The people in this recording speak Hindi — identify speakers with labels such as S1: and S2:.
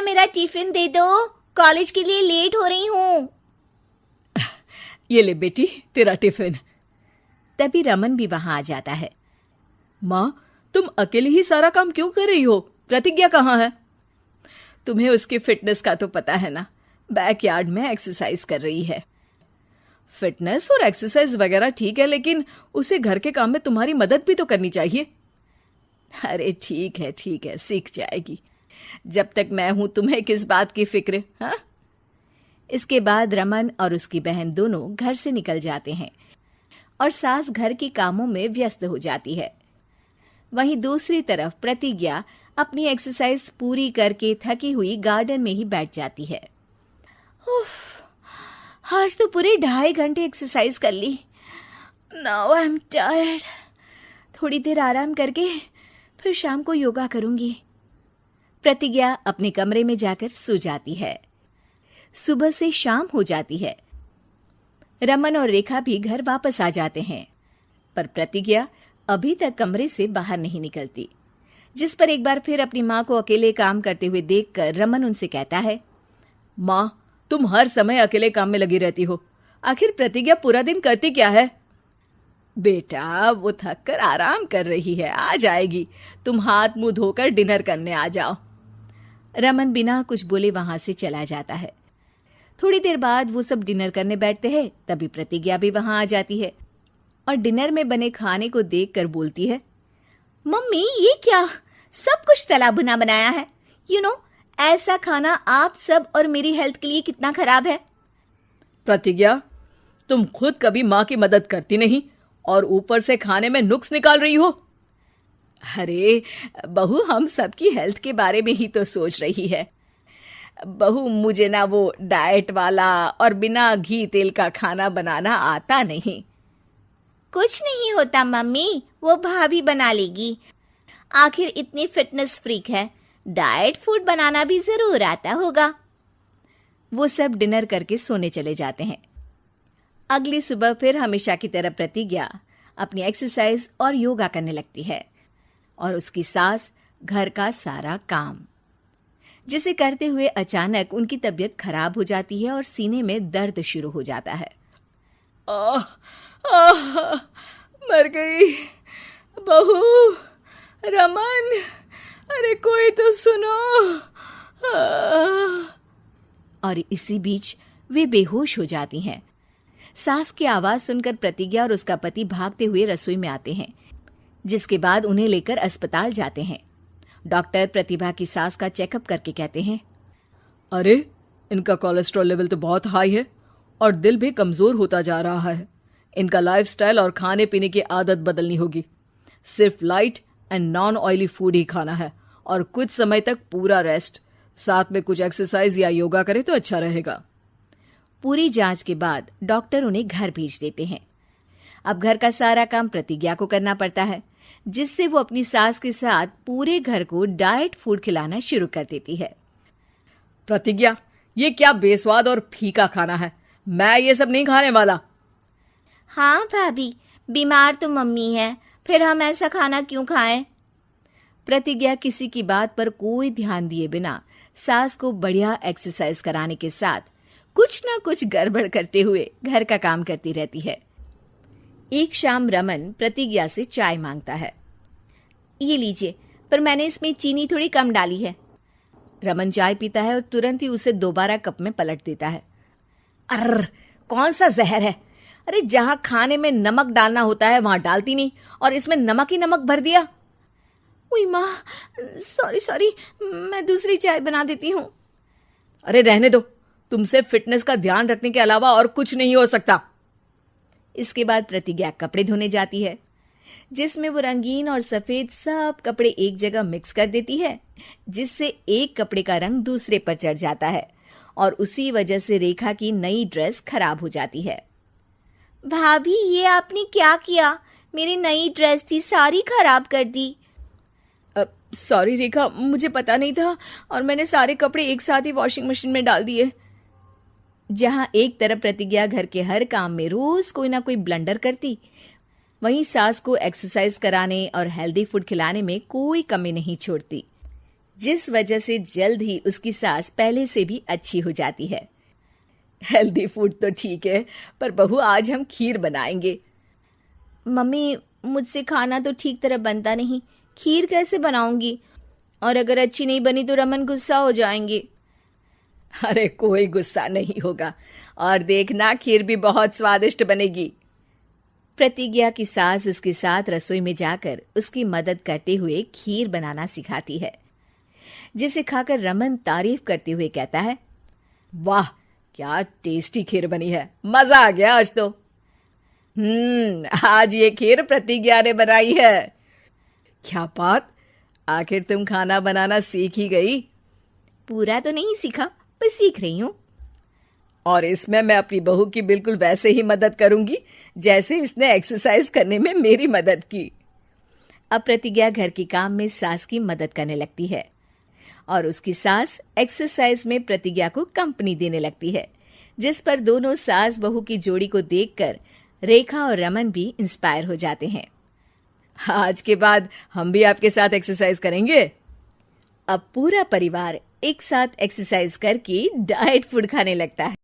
S1: मेरा टिफिन दे दो, कॉलेज के लिए लेट हो रही हूँ।
S2: ये ले बेटी तेरा टिफिन।
S1: तभी रमन भी वहां आ जाता है।
S2: माँ, तुम अकेले ही सारा काम क्यों कर रही हो? प्रतिज्ञा कहाँ है? तुम्हें उसकी फिटनेस का तो पता है ना, बैकयार्ड में एक्सरसाइज कर रही है। फिटनेस और एक्सरसाइज वगैरह ठीक है, लेकिन उसे घर के काम में तुम्हारी मदद भी तो करनी चाहिए। अरे ठीक है, सीख जाएगी। जब तक मैं हूं तुम्हें किस बात की फिक्र? हाँ।
S1: इसके बाद रमन और उसकी बहन दोनों घर से निकल जाते हैं और सास घर के कामों में व्यस्त हो जाती है। वहीं दूसरी तरफ प्रतिज्ञा अपनी एक्सरसाइज पूरी करके थकी हुई गार्डन में ही बैठ जाती है। आज तो पूरे 2.5 घंटे एक्सरसाइज कर ली। Now I am tired. थोड़ी देर आराम करके फिर शाम को योगा करूंगी। प्रतिज्ञा अपने कमरे में जाकर सो जाती है। सुबह से शाम हो जाती है। रमन और रेखा भी घर वापस आ जाते हैं, पर प्रतिज्ञा अभी तक कमरे से बाहर नहीं निकलती, जिस पर एक बार फिर अपनी माँ को अकेले काम करते हुए देखकर रमन उनसे कहता है,
S2: माँ, तुम हर समय अकेले काम में लगी रहती हो। आखिर प्रतिज्ञा पूरा दिन करती क्या है? बेटा, वो थक कर आराम कर रही है, आ जाएगी। तुम हाथ मुंह धोकर डिनर करने आ जाओ।
S1: रमन बिना कुछ बोले वहां से चला जाता है। थोड़ी देर बाद वो सब डिनर करने बैठते हैं। तभी प्रतिज्ञा भी वहां आ जाती है और डिनर में बने खाने को देखकर बोलती है, मम्मी ये क्या, सब कुछ तला भुना बनाया है। ऐसा खाना आप सब और मेरी हेल्थ के लिए कितना खराब है।
S2: प्रतिज्ञा, तुम खुद कभी माँ की मदद करती नहीं और ऊपर से खाने में नुक्स निकाल रही हो।
S1: अरे बहू, हम सबकी हेल्थ के बारे में ही तो सोच रही है। बहू, मुझे ना वो डाइट वाला और बिना घी तेल का खाना बनाना आता नहीं। कुछ नहीं होता मम्मी, वो भाभी बना लेगी। आखिर इतनी फिटनेस फ्रीक है, डाइट फूड बनाना भी जरूर आता होगा। वो सब डिनर करके सोने चले जाते हैं। अगली सुबह फिर हमेशा की तरह प्रतिज्ञा अपनी एक्सरसाइज और योगा करने लगती है और उसकी सास घर का सारा काम, जिसे करते हुए अचानक उनकी तबीयत खराब हो जाती है और सीने में दर्द शुरू हो जाता है।
S2: मर गई बहू। रमन, अरे कोई तो सुनो।
S1: और इसी बीच वे बेहोश हो जाती हैं। सास की आवाज सुनकर प्रतिज्ञा और उसका पति भागते हुए रसोई में आते हैं, जिसके बाद उन्हें लेकर अस्पताल जाते हैं। डॉक्टर प्रतिभा की सास का चेकअप करके कहते हैं,
S2: अरे इनका कोलेस्ट्रॉल लेवल तो बहुत हाई है और दिल भी कमजोर होता जा रहा है। इनका लाइफस्टाइल और खाने पीने की आदत बदलनी होगी। सिर्फ light and non oily food ही खाना है और कुछ समय तक पूरा रेस्ट, साथ में कुछ एक्सरसाइज या योगा करे तो अच्छा रहेगा।
S1: पूरी जांच के बाद डॉक्टर उन्हें घर भेज देते हैं। अब घर का सारा काम प्रतिज्ञा को करना पड़ता है, जिससे वो अपनी सास के साथ पूरे घर को डाइट फूड खिलाना शुरू कर देती है।
S2: प्रतिज्ञा, ये क्या बेस्वाद और फीका खाना है, मैं ये सब नहीं खाने वाला।
S1: हाँ भाभी, बीमार तो मम्मी है, फिर हम ऐसा खाना क्यों खाएं? प्रतिज्ञा किसी की बात पर कोई ध्यान दिए बिना सास को बढ़िया एक्सरसाइज कराने के साथ कुछ ना कुछ गड़बड़ करते हुए घर का काम करती रहती है। एक शाम रमन प्रतिज्ञा से चाय मांगता है। ये लीजिए, पर मैंने इसमें चीनी थोड़ी कम डाली है। रमन चाय पीता है और तुरंत ही उसे दोबारा कप में पलट देता है। अर्र, कौन सा जहर है? अरे जहां खाने में नमक डालना होता है वहां डालती नहीं और इसमें नमक ही नमक भर दिया। उई माँ, सॉरी, मैं दूसरी चाय बना देती हूँ।
S2: अरे रहने दो, तुमसे फिटनेस का ध्यान रखने के अलावा और कुछ नहीं हो सकता।
S1: इसके बाद प्रतिज्ञा कपड़े धोने जाती है, जिसमें वो रंगीन और सफेद सब कपड़े एक जगह मिक्स कर देती है, जिससे एक कपड़े का रंग दूसरे पर चढ़ जाता है और उसी वजह से रेखा की नई ड्रेस खराब हो जाती है। भाभी, ये आपने क्या किया? मेरी नई ड्रेस थी, सारी खराब कर दी।
S2: सॉरी रेखा, मुझे पता नहीं था और मैंने सारे कपड़े एक साथ ही वॉशिंग मशीन में डाल दिए।
S1: जहां एक तरफ प्रतिज्ञा घर के हर काम में रोज कोई ना कोई ब्लंडर करती, वहीं सास को एक्सरसाइज कराने और हेल्दी फूड खिलाने में कोई कमी नहीं छोड़ती। जिस वजह से जल्द ही उसकी सांस पहले से भी अच्छी हो जाती है।
S2: हेल्दी फूड तो ठीक है, पर बहू आज हम खीर बनाएंगे।
S1: मम्मी, मुझसे खाना तो ठीक तरह बनता नहीं, खीर कैसे बनाऊंगी? और अगर अच्छी नहीं बनी तो रमन गुस्सा हो जाएंगे।
S2: अरे कोई गुस्सा नहीं होगा, और देखना खीर भी बहुत स्वादिष्ट बनेगी।
S1: प्रतिज्ञा की सास उसके साथ रसोई में जाकर उसकी मदद करते हुए खीर बनाना सिखाती है, जिसे खाकर रमन तारीफ करते हुए कहता है,
S2: वाह क्या टेस्टी खीर बनी है, मजा आ गया आज तो। आज ये खीर प्रतिज्ञा ने बनाई है। क्या बात, आखिर तुम खाना बनाना सीख ही गई?
S1: पूरा तो नहीं सीखा, पर सीख रही हूँ।
S2: और इसमें मैं अपनी बहू की बिल्कुल वैसे ही मदद करूंगी जैसे इसने एक्सरसाइज करने में मेरी मदद की।
S1: अब प्रतिज्ञा घर के काम में सास की मदद करने लगती है और उसकी सास एक्सरसाइज में प्रतिज्ञा को कंपनी देने लगती है, जिस पर दोनों सास बहू की जोड़ी को देखकर रेखा और रमन भी इंस्पायर हो जाते हैं।
S2: आज के बाद हम भी आपके साथ एक्सरसाइज करेंगे।
S1: अब पूरा परिवार एक साथ एक्सरसाइज करके डाइट फूड खाने लगता है।